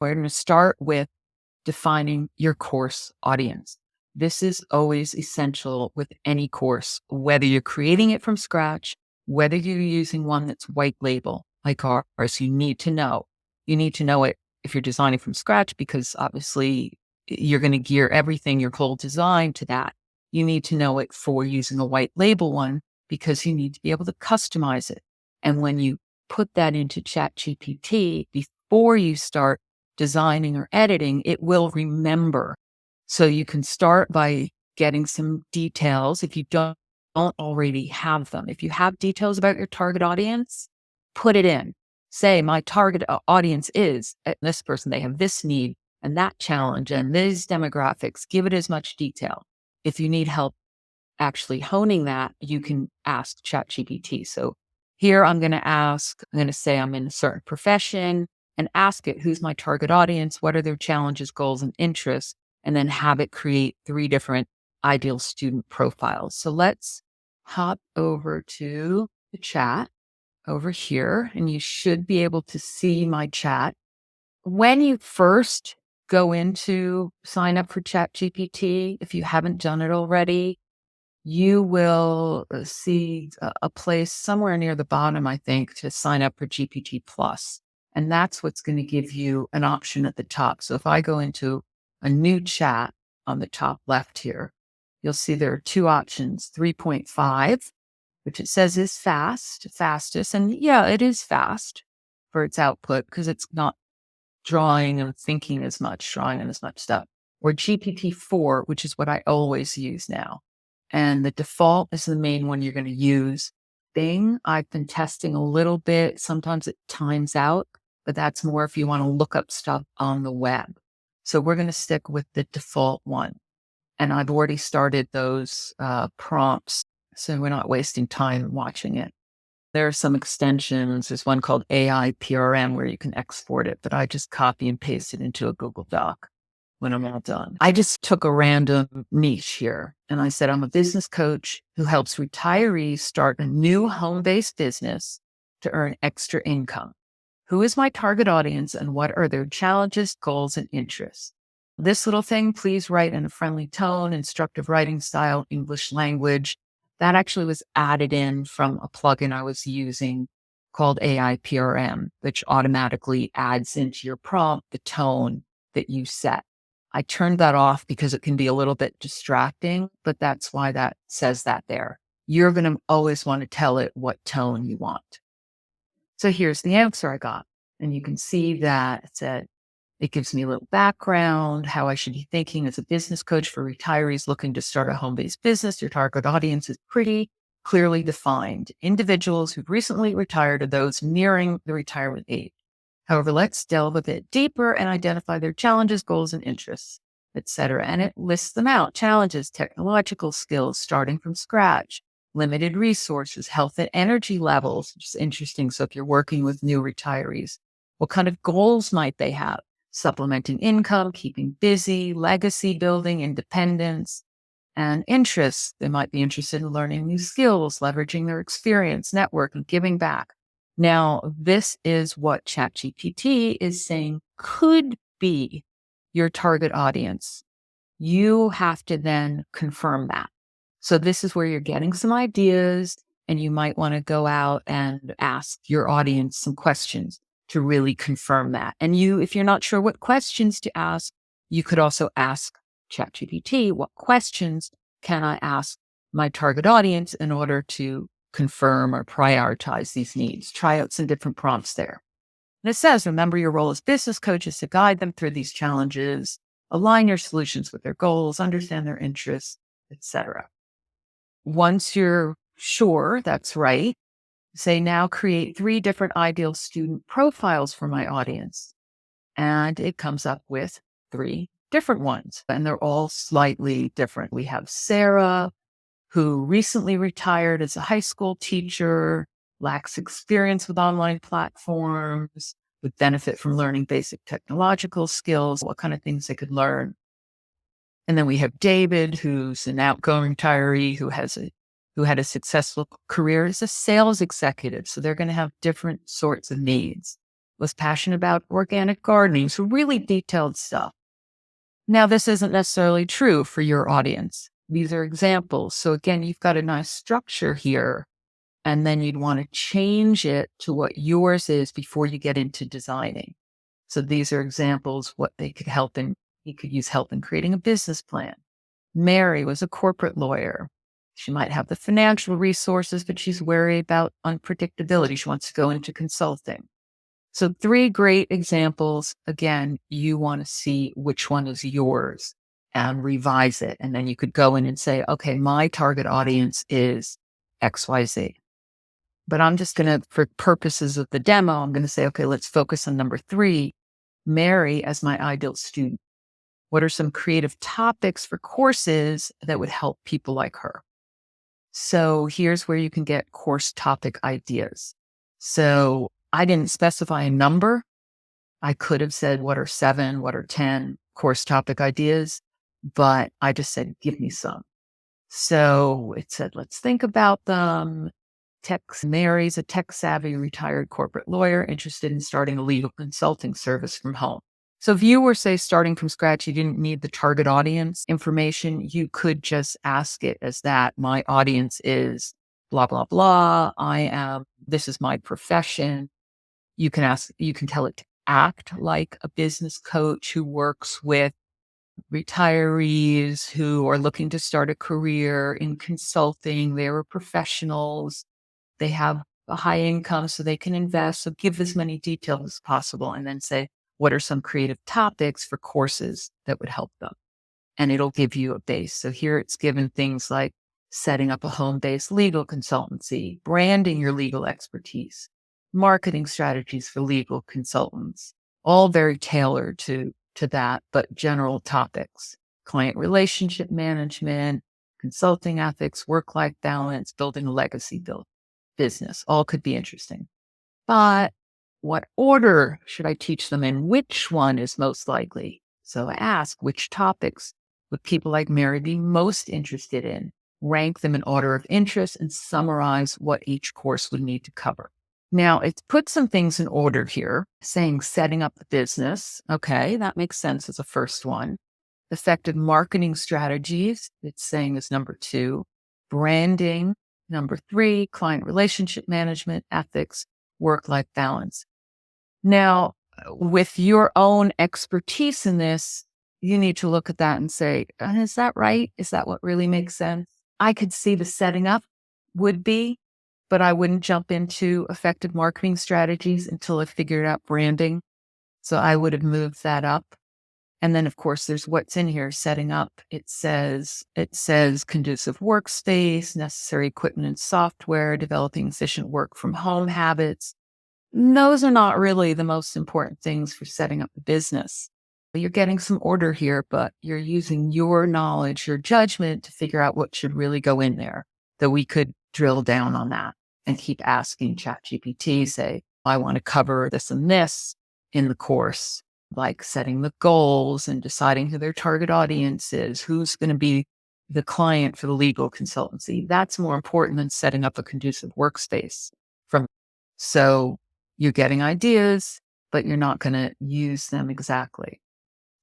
We're going to start with defining your course audience. This is always essential with any course, whether you're creating it from scratch, whether you're using one that's white label like ours. You need to know. You need to know it if you're designing from scratch, because obviously you're going to gear everything, your whole design to that. You need to know it for using a white label one, because you need to be able to customize it. And when you put that into ChatGPT before you start designing or editing, it will remember. So you can start by getting some details if you don't already have them. If you have details about your target audience, put it in. Say, my target audience is this person, they have this need and that challenge and these demographics. Give it as much detail. If you need help actually honing that, you can ask ChatGPT. So here I'm going to say I'm in a certain profession and ask it, who's my target audience? What are their challenges, goals, and interests? And then have it create 3 different ideal student profiles. So let's hop over to the chat over here, and you should be able to see my chat. When you first go into sign up for ChatGPT, if you haven't done it already, you will see a place somewhere near the bottom, I think, to sign up for GPT Plus. And that's what's going to give you an option at the top. So if I go into a new chat on the top left here, you'll see there are 2 options, 3.5, which it says is fastest. And yeah, it is fast for its output because it's not drawing and thinking as much, drawing on as much stuff. Or GPT-4, which is what I always use now. And the default is the main one you're going to use. Bing, I've been testing a little bit. Sometimes it times out, but that's more if you want to look up stuff on the web. So we're going to stick with the default one. And I've already started those prompts, so we're not wasting time watching it. There are some extensions. There's one called AI PRM where you can export it, but I just copy and paste it into a Google Doc when I'm all done. I just took a random niche here and I said, I'm a business coach who helps retirees start a new home-based business to earn extra income. Who is my target audience and what are their challenges, goals, and interests? This little thing, please write in a friendly tone, instructive writing style, English language. That actually was added in from a plugin I was using called AI PRM, which automatically adds into your prompt the tone that you set. I turned that off because it can be a little bit distracting, but that's why that says that there. You're going to always want to tell it what tone you want. So here's the answer I got. And you can see that it gives me a little background, how I should be thinking as a business coach for retirees looking to start a home-based business. Your target audience is pretty clearly defined. Individuals who've recently retired or those nearing the retirement age. However, let's delve a bit deeper and identify their challenges, goals, and interests, etc. And it lists them out. Challenges, technological skills, starting from scratch, limited resources, health and energy levels, which is interesting. So if you're working with new retirees, what kind of goals might they have? Supplementing income, keeping busy, legacy building, independence, and interests. They might be interested in learning new skills, leveraging their experience, networking, giving back. Now, this is what ChatGPT is saying could be your target audience. You have to then confirm that. So this is where you're getting some ideas and you might want to go out and ask your audience some questions to really confirm that. And if you're not sure what questions to ask, you could also ask ChatGPT, what questions can I ask my target audience in order to confirm or prioritize these needs? Try out some different prompts there. And it says, remember your role as business coaches to guide them through these challenges, align your solutions with their goals, understand their interests, etc. Once you're sure that's right, say now create 3 different ideal student profiles for my audience. And it comes up with 3 different ones, and they're all slightly different. We have Sarah, who recently retired as a high school teacher, lacks experience with online platforms, would benefit from learning basic technological skills, what kind of things they could learn. And then we have David, who's an outgoing retiree who had a successful career as a sales executive. So they're going to have different sorts of needs. was passionate about organic gardening. So really detailed stuff. Now, this isn't necessarily true for your audience. These are examples. So again, you've got a nice structure here, and then you'd want to change it to what yours is before you get into designing. So these are examples what they could help in. You could use help in creating a business plan. Mary was a corporate lawyer. She might have the financial resources, but she's worried about unpredictability. She wants to go into consulting. So 3 great examples. Again, you want to see which one is yours and revise it. And then you could go in and say, okay, my target audience is XYZ. But I'm just going to, for purposes of the demo, I'm going to say, okay, let's focus on number 3, Mary as my ideal student. What are some creative topics for courses that would help people like her? So here's where you can get course topic ideas. So I didn't specify a number. I could have said, what are 7, what are 10 course topic ideas? But I just said, give me some. So it said, let's think about them. Mary's a tech-savvy retired corporate lawyer interested in starting a legal consulting service from home. So if you were, say, starting from scratch, you didn't need the target audience information, you could just ask it as that. My audience is blah, blah, blah. This is my profession. You can tell it to act like a business coach who works with retirees who are looking to start a career in consulting. They are professionals. They have a high income, so they can invest. So give as many details as possible and then say, what are some creative topics for courses that would help them? And it'll give you a base. So here it's given things like setting up a home-based legal consultancy, branding your legal expertise, marketing strategies for legal consultants, all very tailored to that, but general topics, client relationship management, consulting ethics, work-life balance, building a legacy business, all could be interesting. But what order should I teach them in? Which one is most likely? So I ask, which topics would people like Mary be most interested in? Rank them in order of interest and summarize what each course would need to cover. Now, it's put some things in order here, saying setting up the business. Okay, that makes sense as a first one. Effective marketing strategies, it's saying is number 2. Branding, number 3. Client relationship management, ethics, work-life balance. Now, with your own expertise in this, you need to look at that and say, is that right? Is that what really makes sense? I could see the setting up would be, but I wouldn't jump into effective marketing strategies until I figured out branding. So I would have moved that up. And then, of course, there's what's in here, setting up. It says conducive workspace, necessary equipment and software, developing efficient work from home habits. Those are not really the most important things for setting up the business. You're getting some order here, but you're using your knowledge, your judgment to figure out what should really go in there. That we could drill down on that and keep asking ChatGPT, say, I want to cover this and this in the course, like setting the goals and deciding who their target audience is, who's going to be the client for the legal consultancy. That's more important than setting up a conducive workspace. So you're getting ideas, but you're not going to use them exactly.